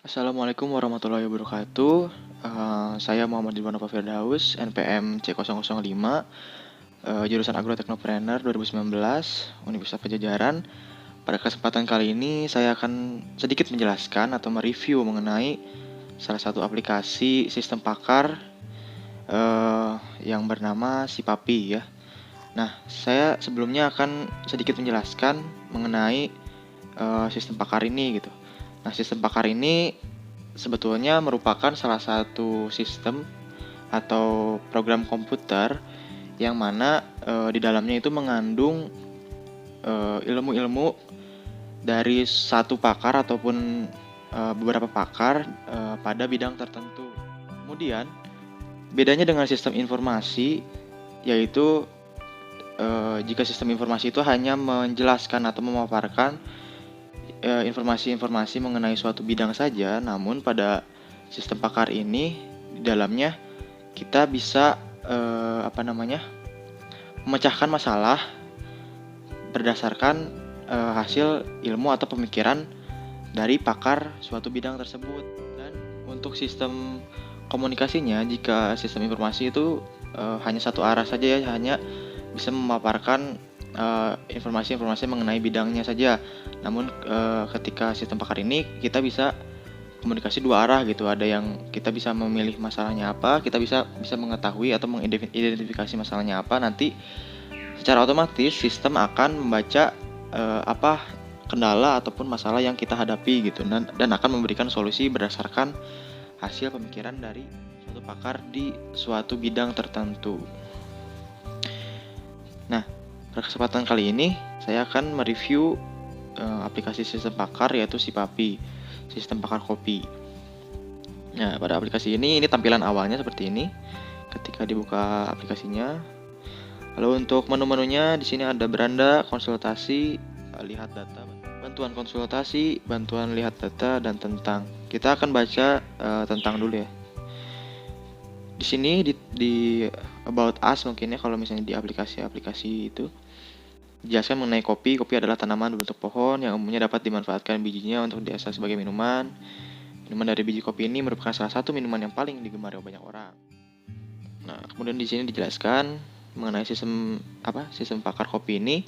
Assalamualaikum warahmatullahi wabarakatuh. Saya Muhammad Dilmanova Firdaus, NPM C005, jurusan Agroteknopreneur 2019, Universitas Pajajaran. Pada kesempatan kali ini saya akan sedikit menjelaskan atau mereview mengenai salah satu aplikasi sistem pakar yang bernama Sipapi ya. Nah, saya sebelumnya akan sedikit menjelaskan mengenai sistem pakar ini gitu. Nah, sistem pakar ini sebetulnya merupakan salah satu sistem atau program komputer yang mana di dalamnya itu mengandung ilmu-ilmu dari satu pakar ataupun beberapa pakar pada bidang tertentu. Kemudian bedanya dengan sistem informasi yaitu jika sistem informasi itu hanya menjelaskan atau memaparkan informasi-informasi mengenai suatu bidang saja, namun pada sistem pakar ini di dalamnya kita bisa memecahkan masalah berdasarkan hasil ilmu atau pemikiran dari pakar suatu bidang tersebut. Dan untuk sistem komunikasinya, jika sistem informasi itu hanya satu arah saja ya, hanya bisa memaparkan informasi-informasi mengenai bidangnya saja. Namun ketika sistem pakar ini kita bisa komunikasi dua arah gitu. Ada yang kita bisa memilih masalahnya apa, kita bisa mengetahui atau mengidentifikasi masalahnya apa. Nanti secara otomatis sistem akan membaca apa kendala ataupun masalah yang kita hadapi gitu, dan akan memberikan solusi berdasarkan hasil pemikiran dari suatu pakar di suatu bidang tertentu. Nah, pada kesempatan kali ini saya akan mereview aplikasi sistem pakar yaitu Sipapi, sistem pakar kopi. Nah, pada aplikasi ini tampilan awalnya seperti ini ketika dibuka aplikasinya. Lalu untuk menu-menunya di sini ada beranda, konsultasi, lihat data, bantuan konsultasi, bantuan lihat data, dan tentang. Kita akan baca tentang dulu ya. Di sini di About Us mungkin ya, kalau misalnya di aplikasi itu dijelaskan mengenai kopi. Kopi adalah tanaman berbentuk pohon yang umumnya dapat dimanfaatkan bijinya untuk diolah sebagai minuman. Minuman dari biji kopi ini merupakan salah satu minuman yang paling digemari oleh banyak orang. Nah, kemudian di sini dijelaskan mengenai sistem pakar kopi ini.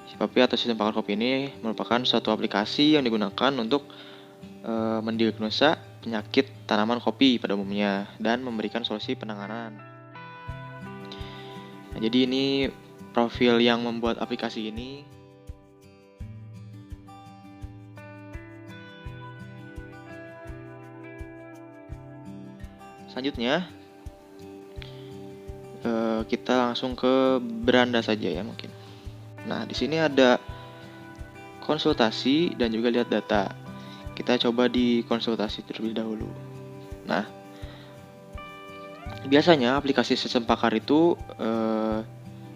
Sipapi atau sistem pakar kopi ini merupakan suatu aplikasi yang digunakan untuk mendiagnosa penyakit tanaman kopi pada umumnya dan memberikan solusi penanganan. Nah, jadi ini profil yang membuat aplikasi ini. Selanjutnya kita langsung ke beranda saja ya mungkin. Nah, di sini ada konsultasi dan juga lihat data. Kita coba di konsultasi terlebih dahulu. Nah, biasanya aplikasi sistem pakar itu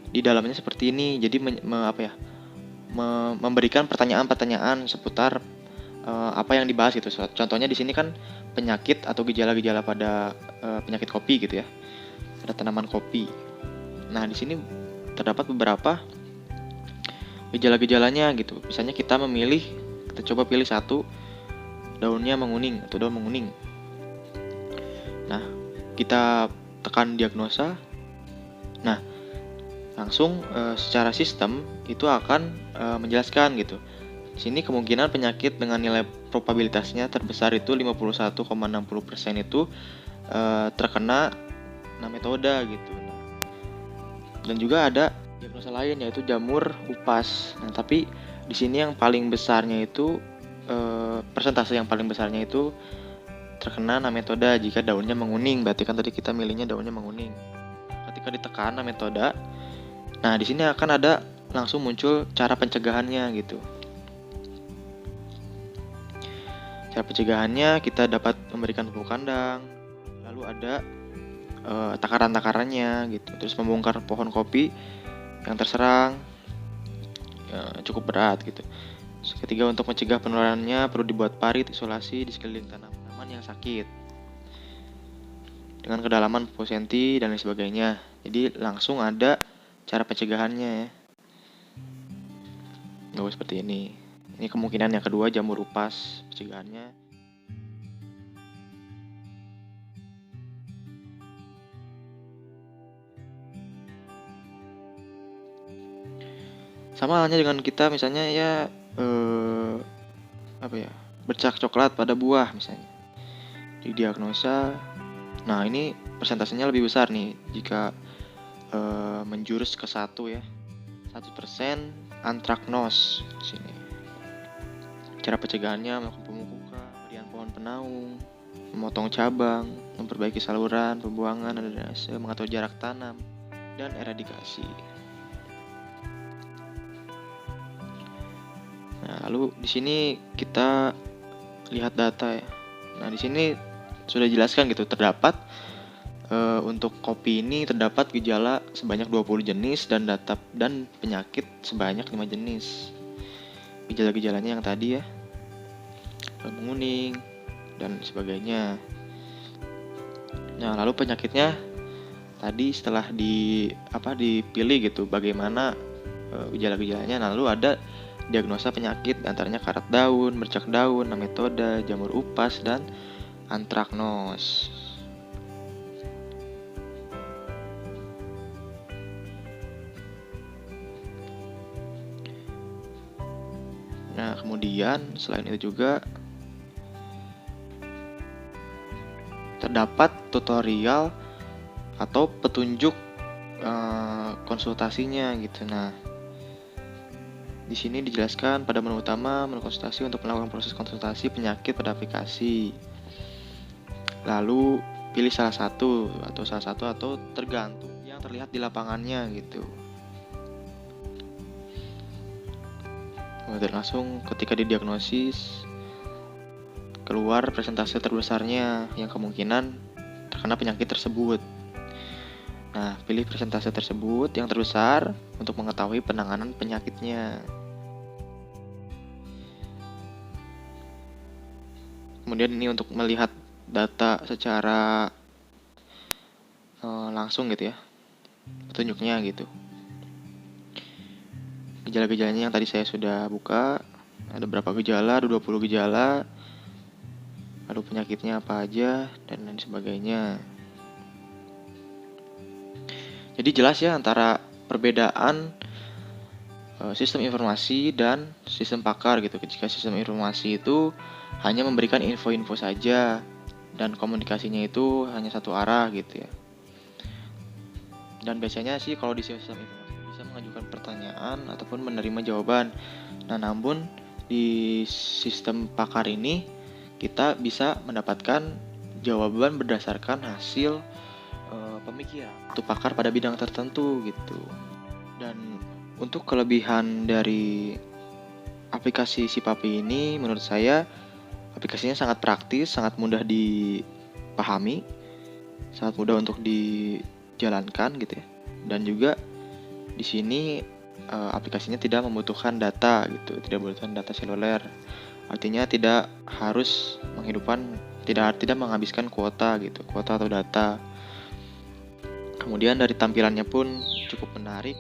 di dalamnya seperti ini. Jadi memberikan pertanyaan-pertanyaan seputar apa yang dibahas gitu. Contohnya di sini kan penyakit atau gejala-gejala pada penyakit kopi gitu ya, pada tanaman kopi. Nah, di sini terdapat beberapa gejala-gejalanya gitu. Misalnya kita coba pilih satu, daunnya menguning atau daun menguning. Nah, kita tekan diagnosa. Nah, langsung secara sistem itu akan menjelaskan gitu. Di sini kemungkinan penyakit dengan nilai probabilitasnya terbesar itu 51,60% itu terkena nematoda gitu. Dan juga ada diagnosa lain yaitu jamur upas. Nah, tapi di sini yang paling besarnya itu persentase yang paling besarnya itu terkena nematoda jika daunnya menguning. Berarti kan tadi kita milihnya daunnya menguning. Ketika ditekan nematoda, nah di sini akan ada langsung muncul cara pencegahannya gitu. Cara pencegahannya kita dapat memberikan pupuk kandang, lalu ada takaran-takarannya gitu. Terus membongkar pohon kopi yang terserang cukup berat gitu. Terus ketiga, untuk mencegah penularannya perlu dibuat parit isolasi di sekeliling tanaman yang sakit dengan kedalaman 10 cm dan lain sebagainya. Jadi langsung ada cara pencegahannya ya. Seperti ini. Ini kemungkinan yang kedua, jamur upas pencegahannya. Sama halnya dengan kita misalnya ya bercak coklat pada buah misalnya. Didiagnosa. Nah, ini persentasenya lebih besar nih jika menjurus ke 1 ya. 1% antraknos di sini. Cara pencegahannya melakukan pemupukan, pemberian pohon penaung, memotong cabang, memperbaiki saluran pembuangan dan drainase, mengatur jarak tanam, dan eradikasi. Nah, lalu di sini kita lihat data ya. Nah, di sini sudah dijelaskan gitu, terdapat untuk kopi ini terdapat gejala sebanyak 20 jenis dan penyakit sebanyak 5 jenis. Gejala-gejalanya yang tadi ya, menguning dan sebagainya. Nah, lalu penyakitnya tadi setelah dipilih gitu bagaimana gejala-gejalanya. Nah, lalu ada diagnosa penyakit, antaranya karat daun, bercak daun, nematoda, jamur upas, dan antraknos. Nah, kemudian selain itu juga terdapat tutorial atau petunjuk konsultasinya gitu. Nah, di sini dijelaskan pada menu utama, menu konsultasi untuk melakukan proses konsultasi penyakit pada aplikasi. Lalu pilih salah satu atau tergantung yang terlihat di lapangannya gitu. Kemudian langsung ketika didiagnosis keluar persentase terbesarnya yang kemungkinan terkena penyakit tersebut. Nah, pilih persentase tersebut yang terbesar untuk mengetahui penanganan penyakitnya. Kemudian ini untuk melihat data secara langsung gitu ya, petunjuknya gitu. Gejala-gejalanya yang tadi saya sudah buka, ada berapa gejala, ada 20 gejala, lalu penyakitnya apa aja, dan lain sebagainya. Jadi jelas ya antara perbedaan sistem informasi dan sistem pakar gitu. Jika sistem informasi itu hanya memberikan info-info saja dan komunikasinya itu hanya satu arah gitu ya. Dan biasanya sih kalau di sistem informasi bisa mengajukan pertanyaan ataupun menerima jawaban. Nah, namun di sistem pakar ini kita bisa mendapatkan jawaban berdasarkan hasil pemikiran untuk pakar pada bidang tertentu gitu. Dan untuk kelebihan dari aplikasi Sipapi ini, menurut saya aplikasinya sangat praktis, sangat mudah dipahami, sangat mudah untuk dijalankan gitu ya. Dan juga di sini aplikasinya tidak membutuhkan data gitu, tidak membutuhkan data seluler. Artinya tidak harus tidak menghabiskan kuota gitu, kuota atau data. Kemudian dari tampilannya pun cukup menarik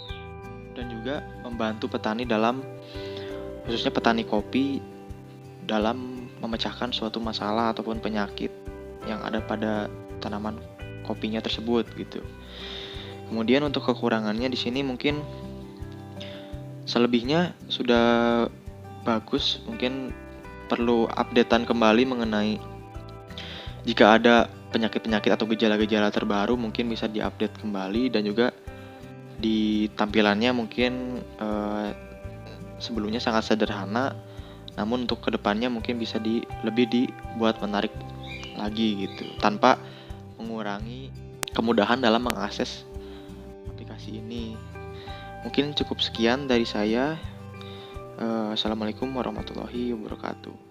dan juga membantu petani khususnya petani kopi dalam memecahkan suatu masalah ataupun penyakit yang ada pada tanaman kopinya tersebut gitu. Kemudian untuk kekurangannya di sini mungkin selebihnya sudah bagus, mungkin perlu updatean kembali mengenai jika ada penyakit-penyakit atau gejala-gejala terbaru mungkin bisa diupdate kembali, dan juga di tampilannya mungkin sebelumnya sangat sederhana, namun untuk kedepannya mungkin bisa lebih dibuat menarik lagi gitu, tanpa mengurangi kemudahan dalam mengakses aplikasi ini. Mungkin cukup sekian dari saya. Assalamualaikum warahmatullahi wabarakatuh.